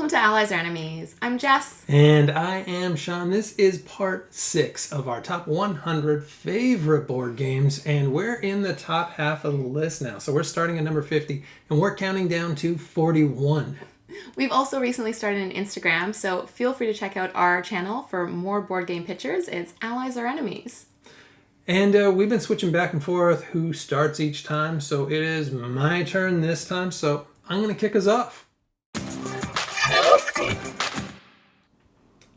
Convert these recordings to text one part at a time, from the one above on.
Welcome to Allies or Enemies. I'm Jess. And I am Shawn. This is part 6 of our top 100 favorite board games, and we're in the top half of the list now. So we're starting at number 50, and we're counting down to 41. We've also recently started an Instagram, so feel free to check out our channel for more board game pictures. It's Allies or Enemies. And we've been switching back and forth who starts each time, so it is my turn this time, so I'm going to kick us off.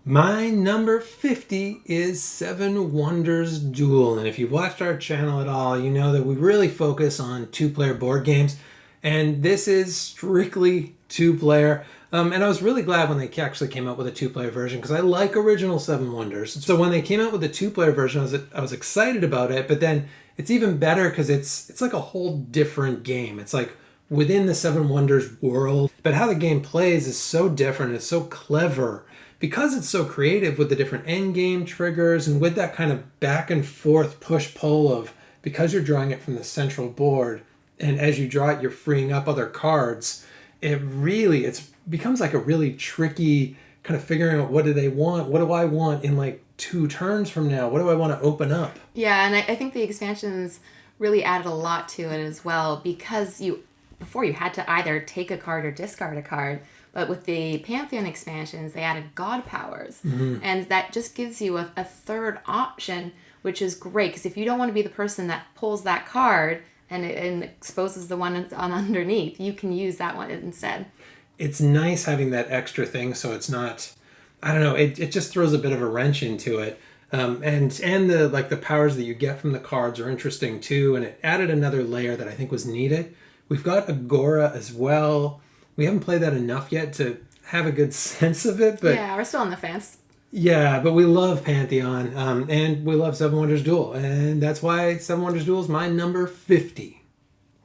My number 50 is Seven Wonders Duel. And if you've watched our channel at all, you know that we really focus on two-player board games. And this is strictly two-player. And I was really glad when they actually came out with a two-player version because I like original Seven Wonders. So when they came out with the two-player version, I was excited about it. But then it's even better because it's like a whole different game. It's like within the Seven Wonders world. But how the game plays is so different. It's so clever. Because it's so creative with the different end game triggers and with that kind of back and forth push-pull of, because you're drawing it from the central board, and as you draw it, you're freeing up other cards, it becomes like a really tricky kind of figuring out what do they want, what do I want in like 2 turns from now, what do I want to open up? Yeah, and I think the expansions really added a lot to it as well because before you had to either take a card or discard a card. But with the Pantheon expansions, they added god powers. Mm-hmm. And that just gives you a third option, which is great. Because if you don't want to be the person that pulls that card and exposes the one on underneath, you can use that one instead. It's nice having that extra thing so it's not, I don't know, it just throws a bit of a wrench into it. And the powers that you get from the cards are interesting too. And it added another layer that I think was needed. We've got Agora as well. We haven't played that enough yet to have a good sense of it, but yeah, we're still on the fence. Yeah, but we love Pantheon, and we love Seven Wonders Duel, and that's why Seven Wonders Duel is my number 50.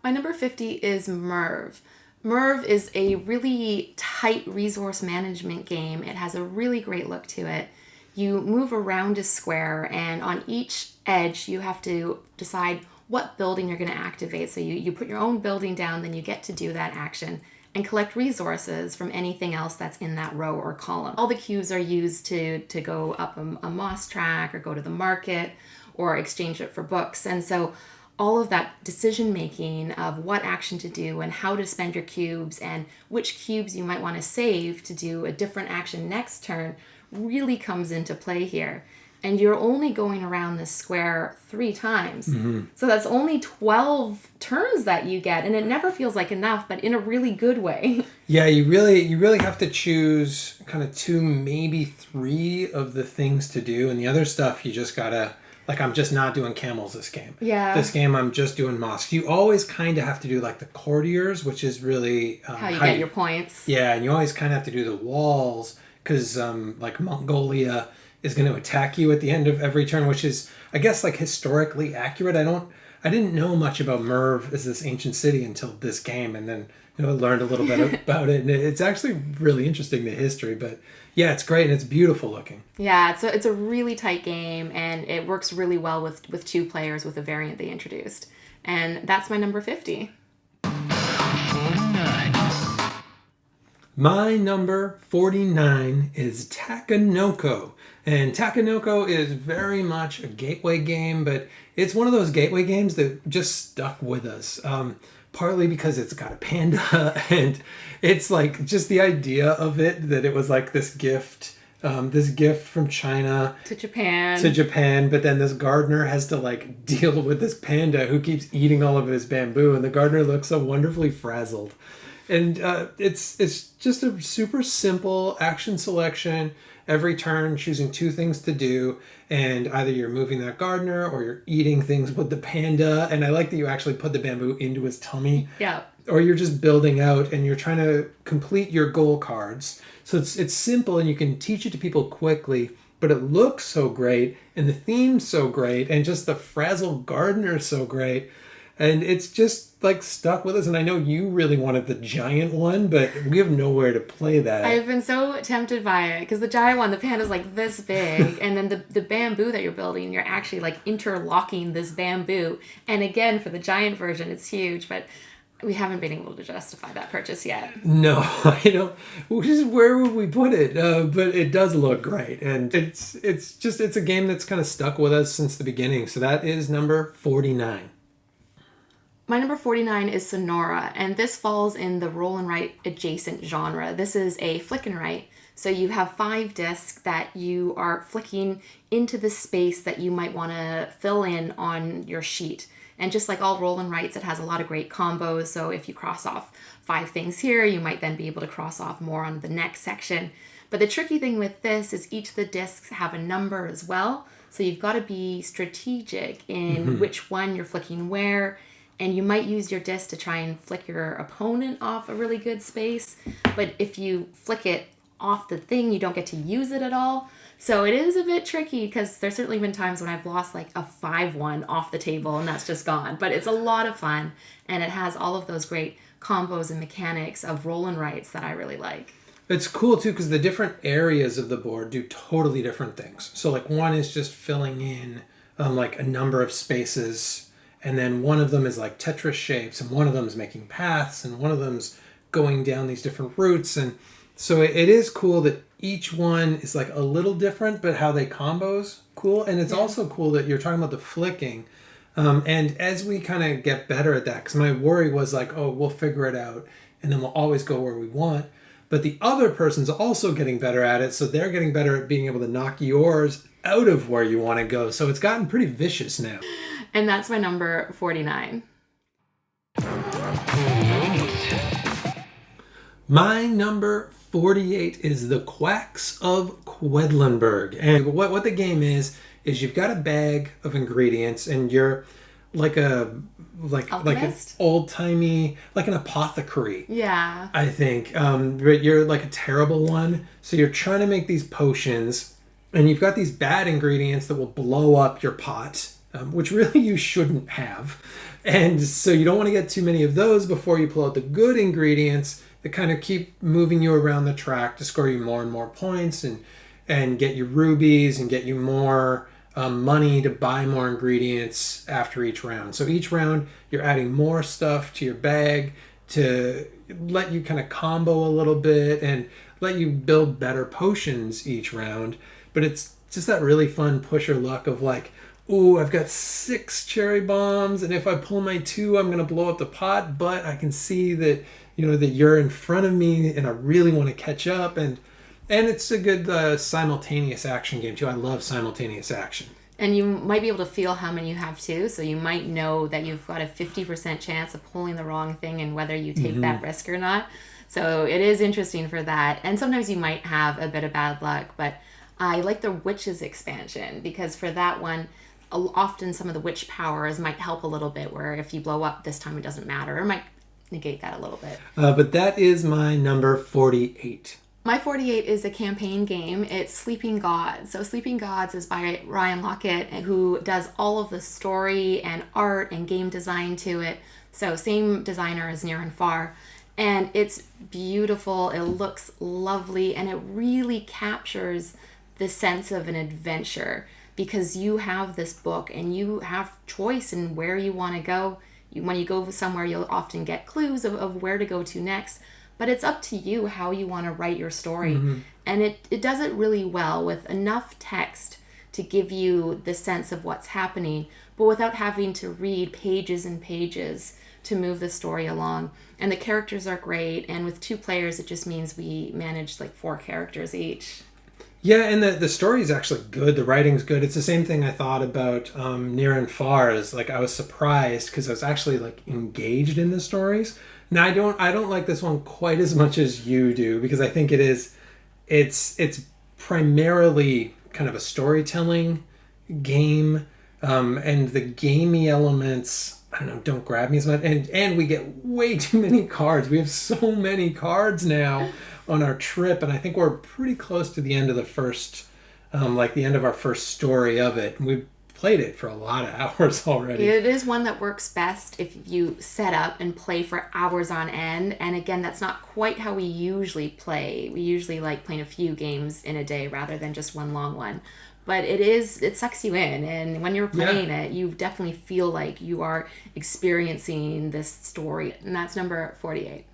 My number 50 is Merv. Merv is a really tight resource management game. It has a really great look to it. You move around a square, and on each edge, you have to decide what building you're going to activate. So you put your own building down, then you get to do that action and collect resources from anything else that's in that row or column. All the cubes are used to go up a moss track or go to the market or exchange it for books. And so all of that decision making of what action to do and how to spend your cubes and which cubes you might want to save to do a different action next turn really comes into play here. And you're only going around this square 3 times. Mm-hmm. So that's only 12 turns that you get. And it never feels like enough, but in a really good way. Yeah, you really have to choose kind of 2, maybe 3 of the things to do. And the other stuff, you just gotta, like, I'm just not doing camels this game. Yeah. This game, I'm just doing mosques. You always kind of have to do, like, the courtiers, which is really... how you get your points. Yeah, and you always kind of have to do the walls, because, like, Mongolia is going to attack you at the end of every turn, which is, I guess, like historically accurate. I didn't know much about Merv as this ancient city until this game, and then learned a little bit about it, and it's actually really interesting, the history. But yeah, it's great and it's beautiful looking. Yeah, it's a really tight game, and it works really well with 2 players with a variant they introduced, and that's my number 50. My number 49 is Takenoko. And Takenoko is very much a gateway game, but it's one of those gateway games that just stuck with us. Partly because it's got a panda, and it's like just the idea of it, that it was like this gift from China to Japan, but then this gardener has to like deal with this panda who keeps eating all of his bamboo, and the gardener looks so wonderfully frazzled. And it's just a super simple action selection. Every turn, choosing 2 things to do, and either you're moving that gardener or you're eating things with the panda. And I like that you actually put the bamboo into his tummy. Yeah. Or you're just building out and you're trying to complete your goal cards. So it's simple and you can teach it to people quickly, but it looks so great and the theme's so great and just the frazzled gardener is so great. And it's just like stuck with us. And I know you really wanted the giant one, but we have nowhere to play that. I've been so tempted by it because the giant one, the panda's like this big. And then the bamboo that you're building, you're actually like interlocking this bamboo. And again, for the giant version, it's huge. But We haven't been able to justify that purchase yet. No, I don't. Which is where would we put it? But it does look great, and it's a game that's kind of stuck with us since the beginning. So that is number 49. My number 49 is Sonora, and this falls in the roll and write adjacent genre. This is a flick and write. So you have 5 discs that you are flicking into the space that you might want to fill in on your sheet. And just like all roll and writes, it has a lot of great combos. So if you cross off 5 things here, you might then be able to cross off more on the next section. But the tricky thing with this is each of the discs have a number as well. So you've got to be strategic in which one you're flicking where. And you might use your disc to try and flick your opponent off a really good space. But if you flick it off the thing, you don't get to use it at all. So it is a bit tricky because there's certainly been times when I've lost like a 5-1 off the table and that's just gone. But it's a lot of fun, and it has all of those great combos and mechanics of roll and writes that I really like. It's cool too because the different areas of the board do totally different things. So like one is just filling in like a number of spaces, and then one of them is like Tetris shapes, and one of them is making paths, and one of them's going down these different routes. And so it is cool that each one is like a little different, but how they combo's cool. And it's also cool that you're talking about the flicking. And as we kind of get better at that, because my worry was like, oh, we'll figure it out and then we'll always go where we want. But the other person's also getting better at it. So they're getting better at being able to knock yours out of where you want to go. So it's gotten pretty vicious now. And that's my number 49. My number 48 is The Quacks of Quedlinburg. And what the game is you've got a bag of ingredients, and you're like an old-timey, like an apothecary. Yeah. I think. But you're like a terrible one. So you're trying to make these potions, and you've got these bad ingredients that will blow up your pot, which really you shouldn't have. And so you don't want to get too many of those before you pull out the good ingredients that kind of keep moving you around the track to score you more and more points and get you rubies and get you more money to buy more ingredients after each round. So each round you're adding more stuff to your bag to let you kind of combo a little bit and let you build better potions each round. But it's just that really fun pusher luck of like, ooh, I've got 6 cherry bombs, and if I pull my 2, I'm going to blow up the pot, but I can see that, that you're in front of me and I really want to catch up. And it's a good simultaneous action game too. I love simultaneous action. And you might be able to feel how many you have too. So you might know that you've got a 50% chance of pulling the wrong thing and whether you take that risk or not. So it is interesting for that. And sometimes you might have a bit of bad luck, but I like the Witches expansion because for that one, often some of the witch powers might help a little bit where if you blow up this time it doesn't matter, or might negate that a little bit. But that is my number 48. My 48 is a campaign game. It's Sleeping Gods. So Sleeping Gods is by Ryan Lockett, who does all of the story and art and game design to it. So same designer as Near and Far. And it's beautiful. It looks lovely. And it really captures the sense of an adventure because you have this book and you have choice in where you want to go. When you go somewhere, you'll often get clues of where to go to next. But it's up to you how you want to write your story. And it does it really well with enough text to give you the sense of what's happening, but without having to read pages and pages to move the story along. And the characters are great. And with 2 players, it just means we manage like 4 characters each. Yeah, and the story is actually good. The writing's good. It's the same thing I thought about Near and Far. Is like I was surprised because I was actually like engaged in the stories. Now I don't like this one quite as much as you do because I think it's primarily kind of a storytelling game, and the gamey elements I don't know don't grab me as much. And we get way too many cards. We have so many cards now on our trip, and I think we're pretty close to the end of the first, the end of our first story of it. We've played it for a lot of hours already. It is one that works best if you set up and play for hours on end. And again, that's not quite how we usually play. We usually like playing a few games in a day rather than just one long one. but it sucks you in, and when you're playing it, you definitely feel like you are experiencing this story, and that's number 48.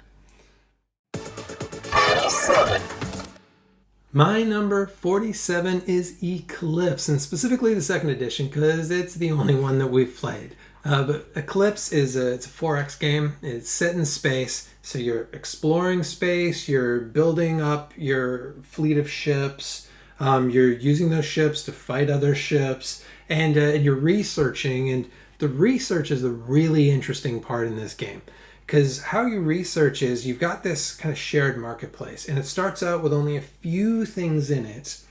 My number 47 is Eclipse, and specifically the second edition because it's the only one that we've played. But Eclipse it's a 4X game. It's set in space, so you're exploring space, you're building up your fleet of ships, you're using those ships to fight other ships, and you're researching, and the research is the really interesting part in this game. Because how you research is you've got this kind of shared marketplace, and it starts out with only a few things in it,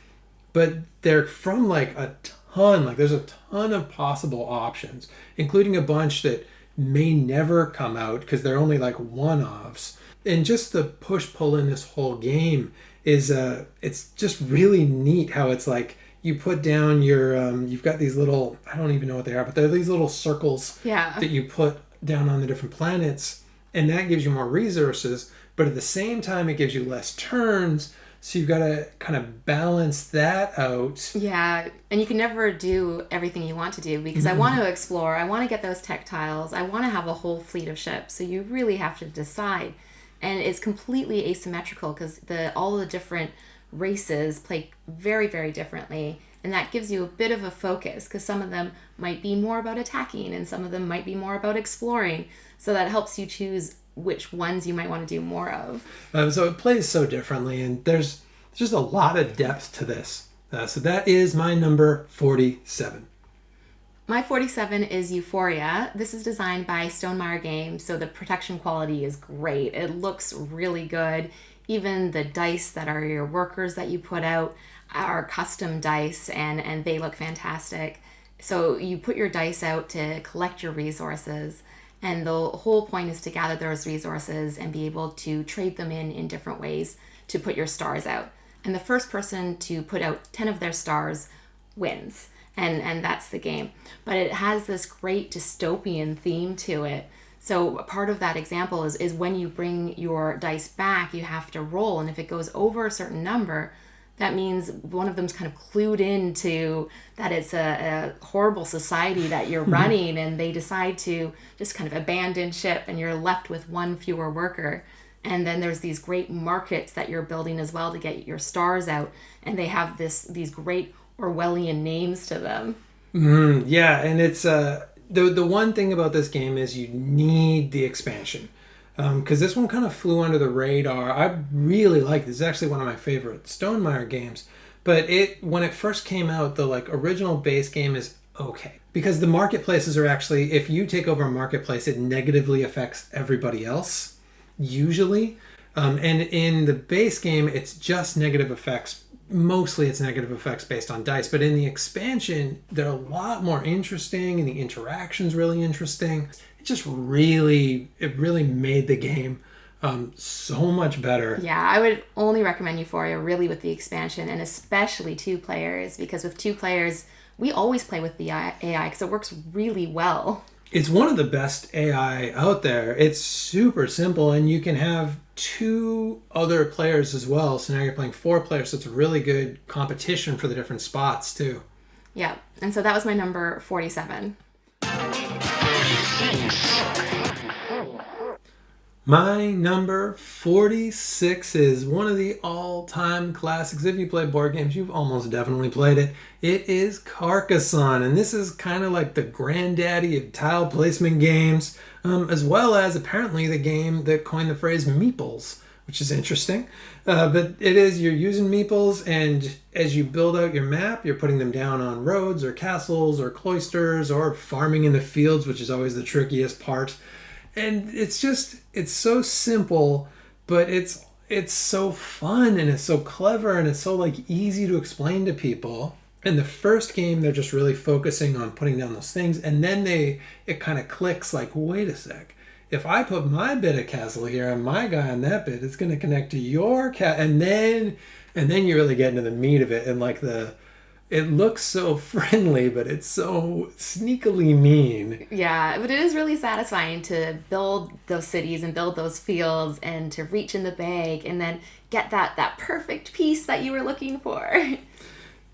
but they're from like a ton, like there's a ton of possible options, including a bunch that may never come out because they're only like one-offs. And just the push-pull in this whole game is, it's just really neat how it's like you put down you've got these little, I don't even know what they are, but they're these little circles that you put down on the different planets. And that gives you more resources, but at the same time, it gives you less turns. So you've got to kind of balance that out. Yeah, and you can never do everything you want to do because I want to explore, I want to get those tech tiles, I want to have a whole fleet of ships. So you really have to decide. And it's completely asymmetrical because all the different races play very, very differently. And that gives you a bit of a focus because some of them might be more about attacking and some of them might be more about exploring. So that helps you choose which ones you might want to do more of. So it plays so differently, and there's just a lot of depth to this. So that is my number 47. My 47 is Euphoria. This is designed by Stonemaier Games, so the protection quality is great. It looks really good. Even the dice that are your workers that you put out are custom dice, and they look fantastic. So you put your dice out to collect your resources, and the whole point is to gather those resources and be able to trade them in different ways to put your stars out. And the first person to put out 10 of their stars wins. And that's the game. But it has this great dystopian theme to it. So part of that example is when you bring your dice back, you have to roll. And if it goes over a certain number, that means one of them's kind of clued into that it's a horrible society that you're running, and they decide to just kind of abandon ship, and you're left with one fewer worker. And then there's these great markets that you're building as well to get your stars out, and they have these great Orwellian names to them. Yeah, and it's the one thing about this game is you need the expansion. Because this one kind of flew under the radar. I really like this. It's actually one of my favorite Stonemaier games. But when it first came out, the original base game is okay. Because the marketplaces are actually, if you take over a marketplace, it negatively affects everybody else, usually. And in the base game, it's just negative effects. Mostly it's negative effects based on dice. But in the expansion, they're a lot more interesting, and the interaction's really interesting. It really made the game so much better. Yeah, I would only recommend Euphoria really with the expansion, and especially 2 players, because with 2 players, we always play with the AI because it works really well. It's one of the best AI out there. It's super simple, and you can have 2 other players as well. So now you're playing 4 players, so it's a really good competition for the different spots too. Yeah, and so that was my number 47. My number 46 is one of the all-time classics. If you play board games, you've almost definitely played it. It is Carcassonne, and this is kind of like the granddaddy of tile placement games, as well as apparently the game that coined the phrase meeples, which is interesting. But you're using meeples, and as you build out your map, you're putting them down on roads or castles or cloisters or farming in the fields, which is always the trickiest part. And it's so simple, but it's so fun, and it's so clever, and it's so easy to explain to people. In the first game, they're just really focusing on putting down those things, and then it kind of clicks wait a sec. If I put my bit of castle here and my guy on that bit, it's going to connect to your and then you really get into the meat of it, and it looks so friendly, but it's so sneakily mean. Yeah, but it is really satisfying to build those cities and build those fields and to reach in the bag and then get that perfect piece that you were looking for.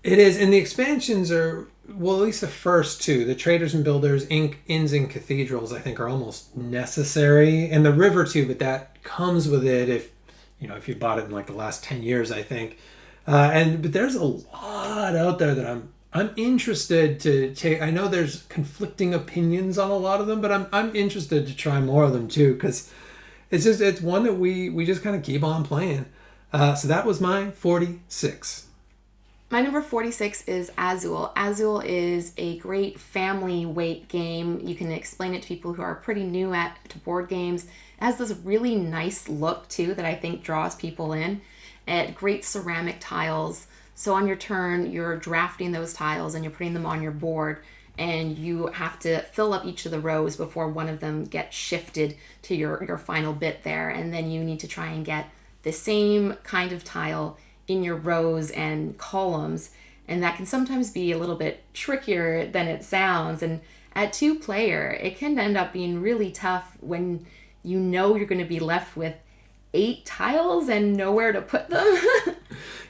It is, and the expansions are, well, at least the first two, the Traders and Builders, Inns and Cathedrals, I think are almost necessary, and the River too, but that comes with it if you bought it in like the last 10 years, I think. But there's a lot out there that I'm interested to take. I know there's conflicting opinions on a lot of them, but I'm interested to try more of them too, because it's one that we just kind of keep on playing. So that was my 46. My number 46 is Azul. Azul is a great family weight game. You can explain it to people who are pretty new to board games. It has this really nice look too that I think draws people in. Great ceramic tiles. So on your turn, you're drafting those tiles and you're putting them on your board, and you have to fill up each of the rows before one of them gets shifted to your final bit there. And then you need to try and get the same kind of tile in your rows and columns, and that can sometimes be a little bit trickier than it sounds. And at 2-player, it can end up being really tough when you know you're going to be left with 8 tiles and nowhere to put them.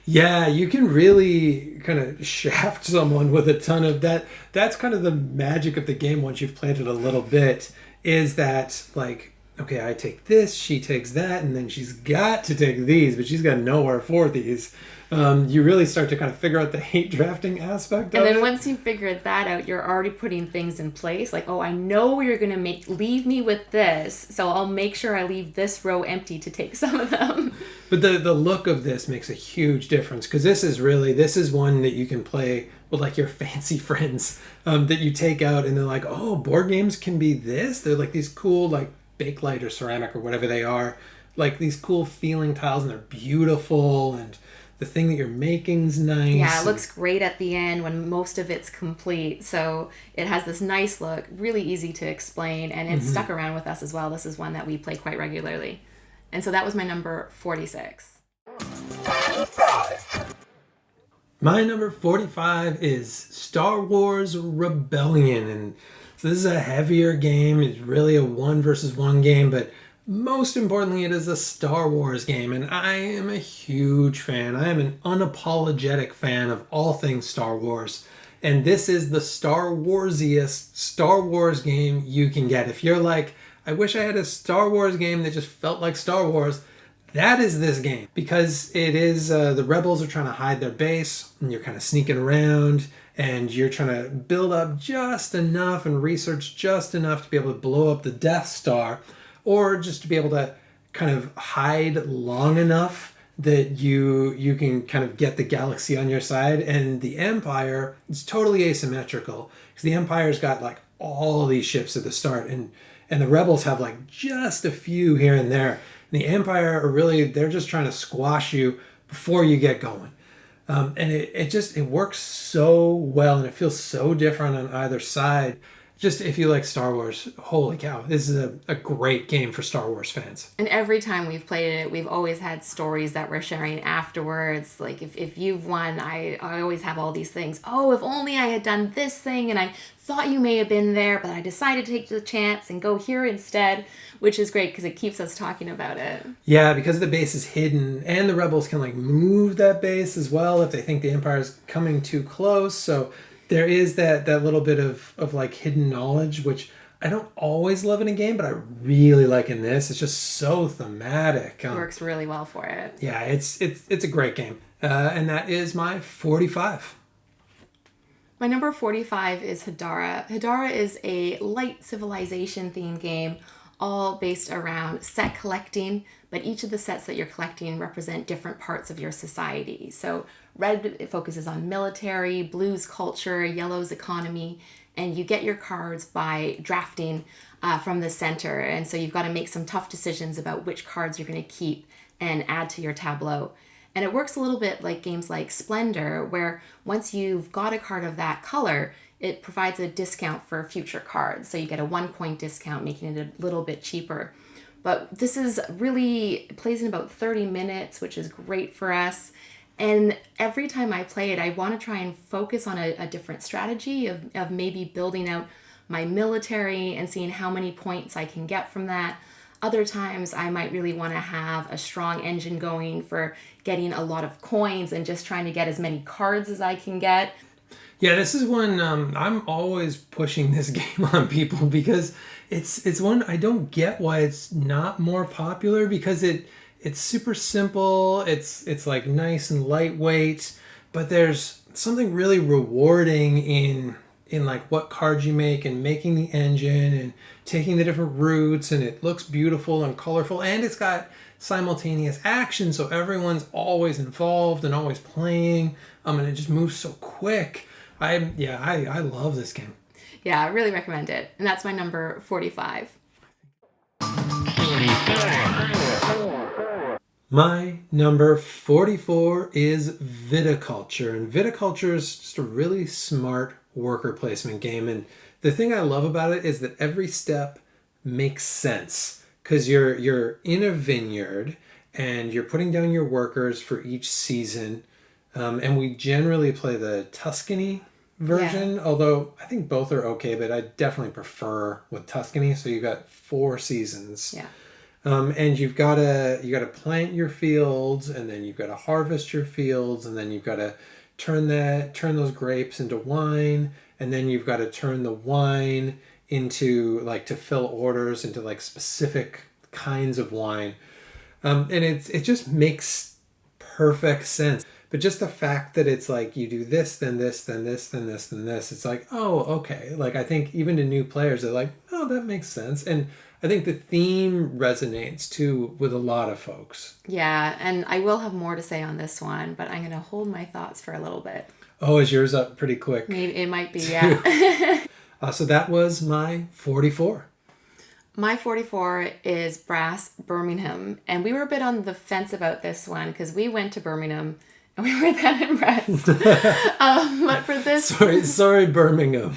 Yeah, you can really kind of shaft someone with a ton of that. That's kind of the magic of the game once you've played it a little bit, is that, like, okay, I take this, she takes that, and then she's got to take these, but she's got nowhere for these. You really start to kind of figure out the hate drafting aspect of it. And then once you figure that out, you're already putting things in place. Like, oh, I know you're going to leave me with this, so I'll make sure I leave this row empty to take some of them. But the look of this makes a huge difference, because this is one that you can play with like your fancy friends that you take out, and they're like, oh, board games can be this? They're like these cool, like, bakelite or ceramic or whatever they are, like these cool feeling tiles, and they're beautiful, and the thing that you're making's nice. Yeah, it looks great at the end when most of it's complete. So it has this nice look, really easy to explain, and it's stuck around with us as well. This is one that we play quite regularly. And so that was my number 46. My number 45 is Star Wars Rebellion, and so this is a heavier game. It's really a 1 versus 1 game, but most importantly, it is a Star Wars game, and I am a huge fan. I am an unapologetic fan of all things Star Wars, and this is the Star Warsiest Star Wars game you can get. If you're like, I wish I had a Star Wars game that just felt like Star Wars, that is this game, because it is the rebels are trying to hide their base, and you're kind of sneaking around, and you're trying to build up just enough and research just enough to be able to blow up the Death Star, or just to be able to kind of hide long enough that you can kind of get the galaxy on your side. And the Empire is totally asymmetrical, because the Empire's got like all these ships at the start, and the rebels have like just a few here and there. And the Empire are really, they're just trying to squash you before you get going. And it works so well, and it feels so different on either side. Just if you like Star Wars, holy cow, this is a great game for Star Wars fans. And every time we've played it, we've always had stories that we're sharing afterwards. Like, if you've won, I always have all these things. Oh, if only I had done this thing, and I thought you may have been there, but I decided to take the chance and go here instead, which is great because it keeps us talking about it. Yeah, because the base is hidden, and the rebels can like move that base as well if they think the Empire is coming too close. So there is that little bit of like hidden knowledge, which I don't always love in a game, but I really like in this. It's just so thematic. It works really well for it. Yeah, it's a great game. And that is my 45. My number 45 is Hadara. Hadara is a light civilization themed game, all based around set collecting, but each of the sets that you're collecting represent different parts of your society. So red, it focuses on military, blue's culture, yellow's economy, and you get your cards by drafting from the center. And so you've got to make some tough decisions about which cards you're going to keep and add to your tableau. And it works a little bit like games like Splendor, where once you've got a card of that color, it provides a discount for future cards. So you get a 1 point discount, making it a little bit cheaper. But this is really, it plays in about 30 minutes, which is great for us. And every time I play it, I want to try and focus on a different strategy of maybe building out my military and seeing how many points I can get from that. Other times I might really want to have a strong engine going for getting a lot of coins and just trying to get as many cards as I can get. Yeah, this is one I'm always pushing this game on people because it's one I don't get why it's not more popular because it's super simple. It's like nice and lightweight, but there's something really rewarding in like what cards you make and making the engine and taking the different routes, and it looks beautiful and colorful, and it's got simultaneous action, so everyone's always involved and always playing. And it just moves so quick. I love this game. Yeah, I really recommend it. And that's my number 45. My number 44 is Viticulture. And Viticulture is just a really smart worker placement game. And the thing I love about it is that every step makes sense because you're in a vineyard and you're putting down your workers for each season. And we generally play the Tuscany version, although I think both are okay, but I definitely prefer with Tuscany. So you've got 4 seasons. Yeah. And you gotta plant your fields, and then you've got to harvest your fields, and then you've got to turn those grapes into wine, and then you've got to turn the wine into like to fill orders into like specific kinds of wine. And it just makes perfect sense. But just the fact that it's like you do this, then this, then this, then this, then this, it's like, oh, okay. Like I think even to new players, they're like, oh, that makes sense. And I think the theme resonates too with a lot of folks. Yeah, and I will have more to say on this one, but I'm going to hold my thoughts for a little bit. Oh, is yours up pretty quick? Maybe it might be, yeah. So that was my 44. My 44 is Brass Birmingham, and we were a bit on the fence about this one because we went to Birmingham and we were that impressed. But for this, sorry, Birmingham.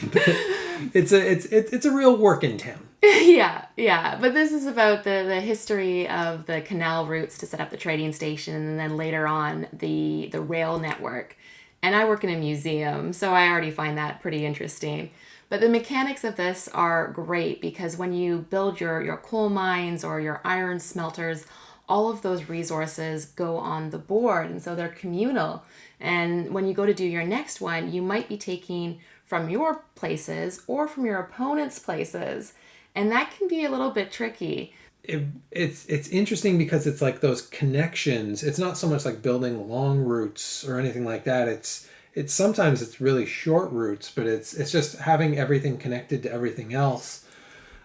It's a real working town. yeah. But this is about the history of the canal routes to set up the trading station, and then later on the rail network. And I work in a museum, so I already find that pretty interesting. But the mechanics of this are great because when you build your coal mines or your iron smelters, all of those resources go on the board, and so they're communal. And when you go to do your next one, you might be taking from your places or from your opponent's places, and that can be a little bit tricky. It's interesting because it's like those connections. It's not so much like building long routes or anything like that. It's sometimes it's really short routes, but it's just having everything connected to everything else,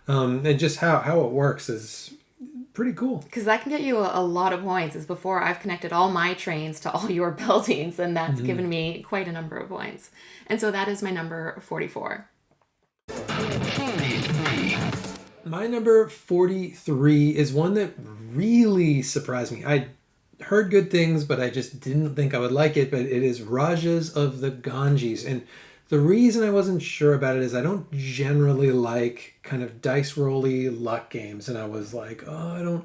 and just how it works is pretty cool. Because that can get you a lot of points. As before, I've connected all my trains to all your buildings, and that's given me quite a number of points. And so that is my number 44. My number 43 is one that really surprised me. I heard good things, but I just didn't think I would like it. But it is Rajas of the Ganges. And the reason I wasn't sure about it is I don't generally like kind of dice rolly luck games. And I was like, oh,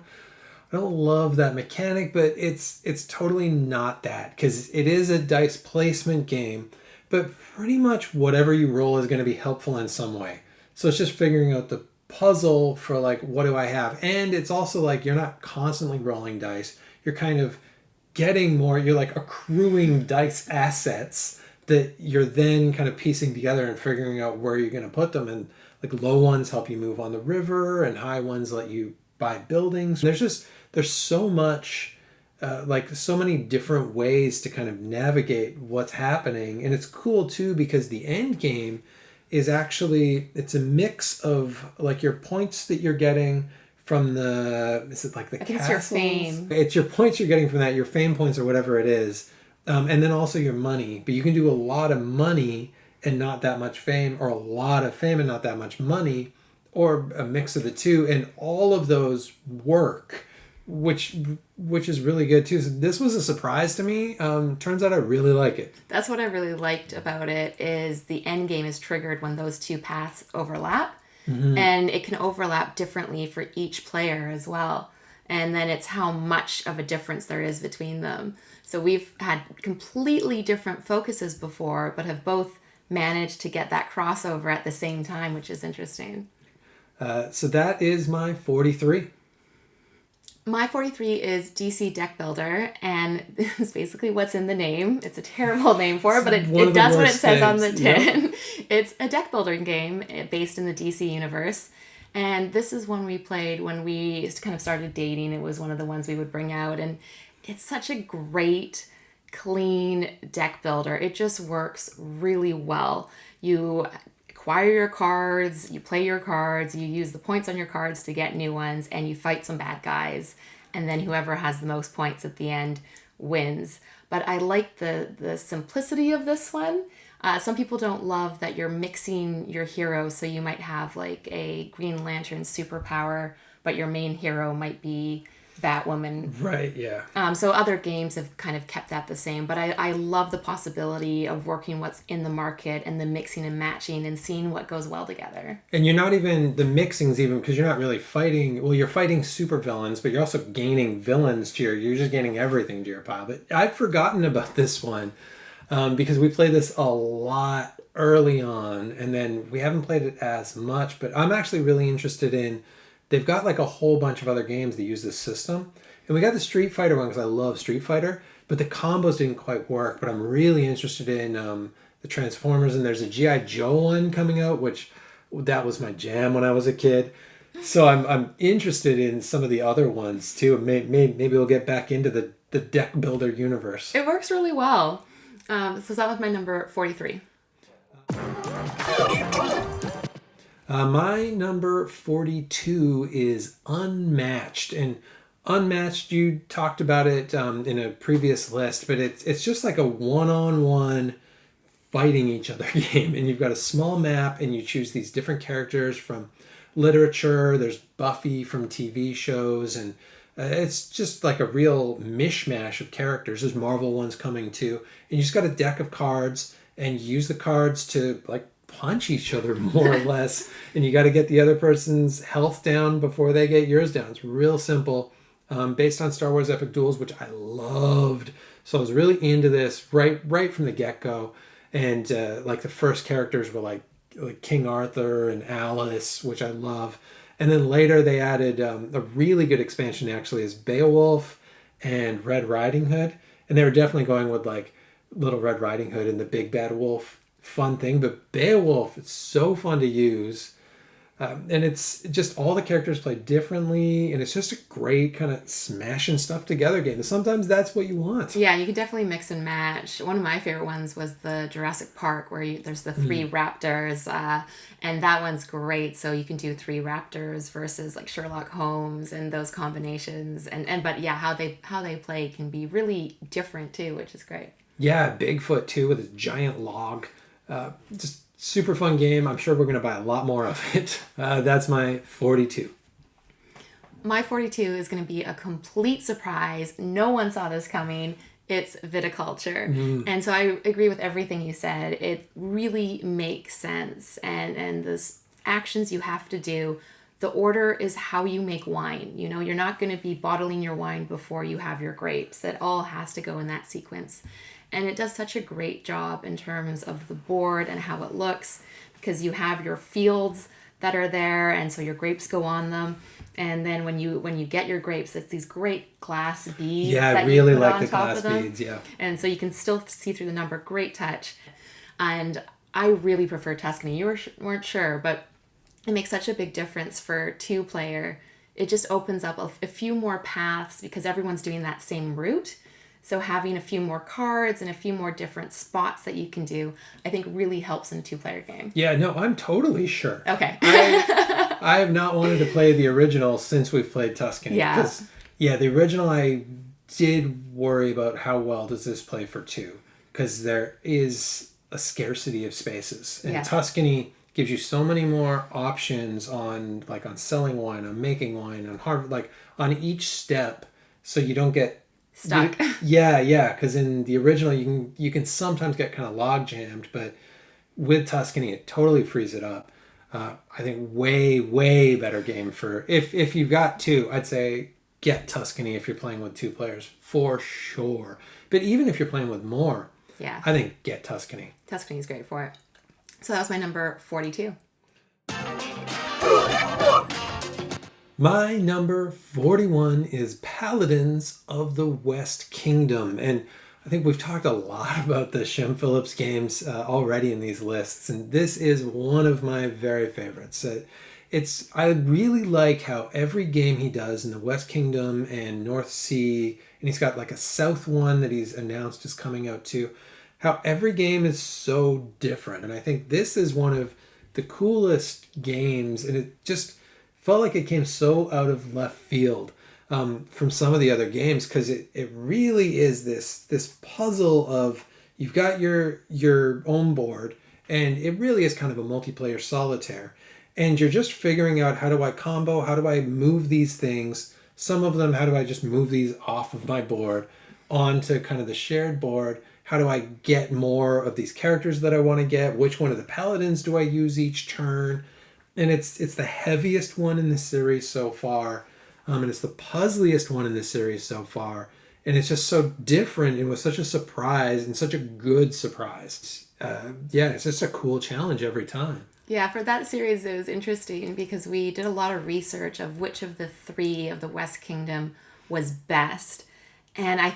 I don't love that mechanic, but it's totally not that because it is a dice placement game. But pretty much whatever you roll is going to be helpful in some way. So it's just figuring out the puzzle for like, what do I have? And it's also like you're not constantly rolling dice. You're kind of getting more, you're like accruing dice assets that you're then kind of piecing together and figuring out where you're going to put them. And like low ones help you move on the river and high ones let you buy buildings. There's so much, like so many different ways to kind of navigate what's happening. And it's cool too because the end game is actually, it's a mix of like your points that you're getting from is it like the castles? It's your fame. It's your points you're getting from that, your fame points or whatever it is. And then also your money. But you can do a lot of money and not that much fame, or a lot of fame and not that much money, or a mix of the two. And all of those work, which is really good too. So this was a surprise to me. Turns out I really like it. That's what I really liked about it is the end game is triggered when those two paths overlap. Mm-hmm. And it can overlap differently for each player as well. And then it's how much of a difference there is between them. So we've had completely different focuses before, but have both managed to get that crossover at the same time, which is interesting. So that is my 43. My 43 is DC Deck Builder, and it's basically what's in the name. It's a terrible name for it, but it does what it says on the tin. Yep. It's a deck building game based in the DC universe. And this is one we played when we kind of started dating. It was one of the ones we would bring out. And it's such a great, clean deck builder. It just works really well. You acquire your cards, you play your cards, you use the points on your cards to get new ones, and you fight some bad guys. And then whoever has the most points at the end wins. But I like the simplicity of this one. Some people don't love that you're mixing your heroes, so you might have like a Green Lantern superpower, but your main hero might be Batwoman. Right, yeah. So other games have kind of kept that the same, but I love the possibility of working what's in the market and the mixing and matching and seeing what goes well together. And you're not even, the mixing's even, because you're not really fighting, well, you're fighting supervillains, but you're also gaining villains to you're just gaining everything to your pile. But I'd forgotten about this one. Because we played this a lot early on, and then we haven't played it as much, but I'm actually really interested in, they've got like a whole bunch of other games that use this system, and we got the Street Fighter one because I love Street Fighter, but the combos didn't quite work. But I'm really interested in the Transformers, and there's a G.I. Joe one coming out, which that was my jam when I was a kid. So I'm interested in some of the other ones too. Maybe we'll get back into the deck builder universe. It works really well. So that was my number 43. My number 42 is Unmatched. And Unmatched, you talked about it in a previous list, but it's just like a one-on-one fighting each other game. And you've got a small map, and you choose these different characters from literature. There's Buffy from TV shows, and it's just like a real mishmash of characters. There's Marvel ones coming too. And you just got a deck of cards, and you use the cards to like punch each other more or less. And you got to get the other person's health down before they get yours down. It's real simple. Based on Star Wars Epic Duels, which I loved. So I was really into this right from the get-go. And like the first characters were like King Arthur and Alice, which I love. And then later they added a really good expansion, actually, is Beowulf and Red Riding Hood. And they were definitely going with like Little Red Riding Hood and the Big Bad Wolf fun thing. But Beowulf, it's so fun to use. And it's just all the characters play differently. And it's just a great kind of smashing stuff together game. And sometimes that's what you want. Yeah, you can definitely mix and match. One of my favorite ones was the Jurassic Park where there's the 3 raptors. And that one's great. So you can do 3 raptors versus like Sherlock Holmes and those combinations. But yeah, how they play can be really different too, which is great. Yeah, Bigfoot too with his giant log. Just super fun game. I'm sure we're going to buy a lot more of it. That's my 42. My 42 is going to be a complete surprise. No one saw this coming. It's viticulture. And so I agree with everything you said. It really makes sense. And the actions you have to do, the order is how you make wine. You know, you're not going to be bottling your wine before you have your grapes. It all has to go in that sequence. And it does such a great job in terms of the board and how it looks, because you have your fields that are there, and so your grapes go on them. And then when you get your grapes, it's these great glass beads. Yeah, that I really you put like on the top glass of them. beads, yeah. And so you can still see through the number. Great touch. And I really prefer Tuscany. You weren't sure, but it makes such a big difference for 2-player. It just opens up a few more paths because everyone's doing that same route. So having a few more cards and a few more different spots that you can do, I think really helps in a 2-player game. Yeah, no, I'm totally sure. Okay. I have not wanted to play the original since we've played Tuscany. Yeah. Yeah, the original I did worry about how well does this play for 2. Because there is a scarcity of spaces. And Tuscany gives you so many more options on selling wine, on making wine, on each step, so you don't get stuck. Yeah, because in the original you can sometimes get kind of log jammed, but with Tuscany it totally frees it up. I think way better game for if you've got 2. I'd say get Tuscany if you're playing with 2 players for sure. But even if you're playing with more, I think get Tuscany. Tuscany's great for it. So that was my number 42. My number 41 is Paladins of the West Kingdom. And I think we've talked a lot about the Shem Phillips games already in these lists. And this is one of my very favorites. I really like how every game he does in the West Kingdom and North Sea, and he's got like a South one that he's announced is coming out too, how every game is so different. And I think this is one of the coolest games, and it just felt like it came so out of left field from some of the other games, because it really is this puzzle of you've got your own board, and it really is kind of a multiplayer solitaire, and you're just figuring out, how do I combo, how do I move these things, some of them, how do I just move these off of my board onto kind of the shared board, how do I get more of these characters that I want to get, which one of the paladins do I use each turn. And it's the heaviest one in the series so far, and it's the puzzliest one in the series so far, and it's just so different, and was such a surprise, and such a good surprise. It's just a cool challenge every time. Yeah, for that series it was interesting because we did a lot of research of which of the three of the West Kingdom was best, and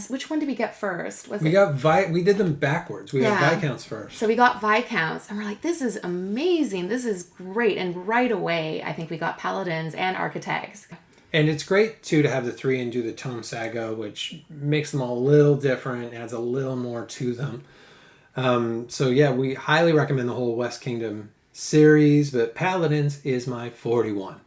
which one did we get first? We did them backwards. We got Viscounts first. So we got Viscounts, and we're like, this is amazing. This is great. And right away, I think we got Paladins and Architects. And it's great, too, to have the three and do the Tome Saga, which makes them all a little different, adds a little more to them. We highly recommend the whole West Kingdom series, but Paladins is my 41.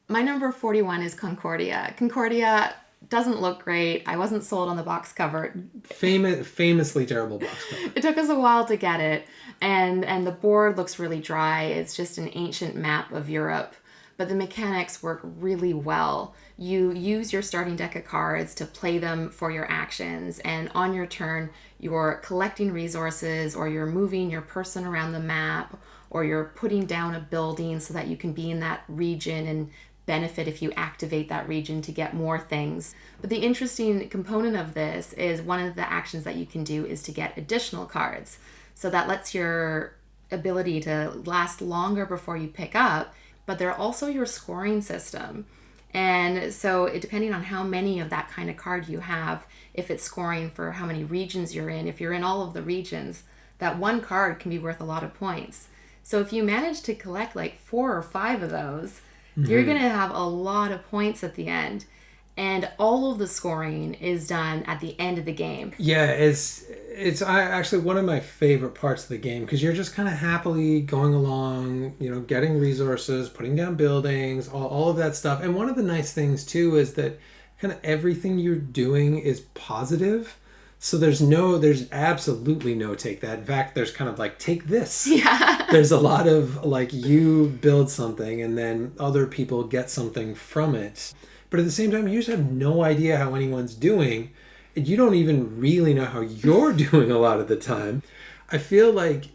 My number 41 is Concordia. Concordia doesn't look great. I wasn't sold on the box cover. Famously terrible box cover. It took us a while to get it, and the board looks really dry. It's just an ancient map of Europe, but the mechanics work really well. You use your starting deck of cards to play them for your actions, and on your turn, you're collecting resources, or you're moving your person around the map, or you're putting down a building so that you can be in that region and benefit if you activate that region to get more things. But the interesting component of this is one of the actions that you can do is to get additional cards. So that lets your ability to last longer before you pick up, but they're also your scoring system. And so depending on how many of that kind of card you have, if it's scoring for how many regions you're in, if you're in all of the regions, that one card can be worth a lot of points. So if you manage to collect like 4 or 5 of those, you're going to have a lot of points at the end. And all of the scoring is done at the end of the game. Yeah, it's actually one of my favorite parts of the game, because you're just kind of happily going along, getting resources, putting down buildings, all of that stuff. And one of the nice things, too, is that kind of everything you're doing is positive. So there's absolutely no take that. In fact, there's kind of like, take this. Yeah. There's a lot of like, you build something and then other people get something from it. But at the same time, you just have no idea how anyone's doing. And you don't even really know how you're doing a lot of the time. I feel like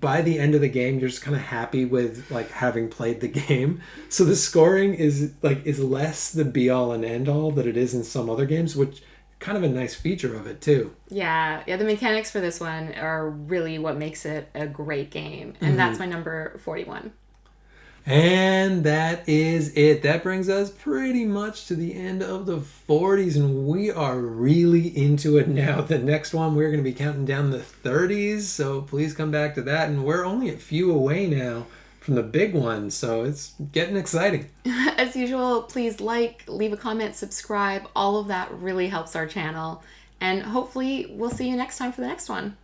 by the end of the game, you're just kind of happy with like having played the game. So the scoring is less the be all and end all that it is in some other games, which kind of a nice feature of it too. Yeah, the mechanics for this one are really what makes it a great game. And that's my number 41. And that is it. That brings us pretty much to the end of the 40s, and we are really into it now. The next one, we're going to be counting down the 30s, so please come back to that. And we're only a few away now from the big one, so it's getting exciting. As usual, please leave a comment, subscribe. All of that really helps our channel. And hopefully we'll see you next time for the next one.